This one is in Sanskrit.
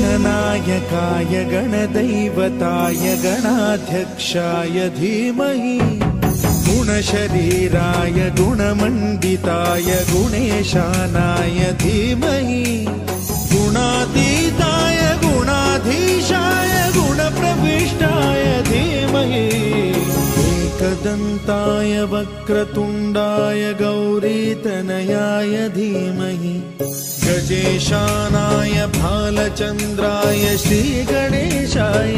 गणनायकाय गणदैवताय गणाध्यक्षाय धीमहि गुणशरीराय गुणमण्डिताय गुणेशानाय धीमहि गुणातीताय गुणाधीशाय गुणप्रविष्टाय धीमहि एकदन्ताय वक्रतुण्डाय गौरीतनयाय धीमहि गजेशानाय भालचन्द्राय श्रीगणेशाय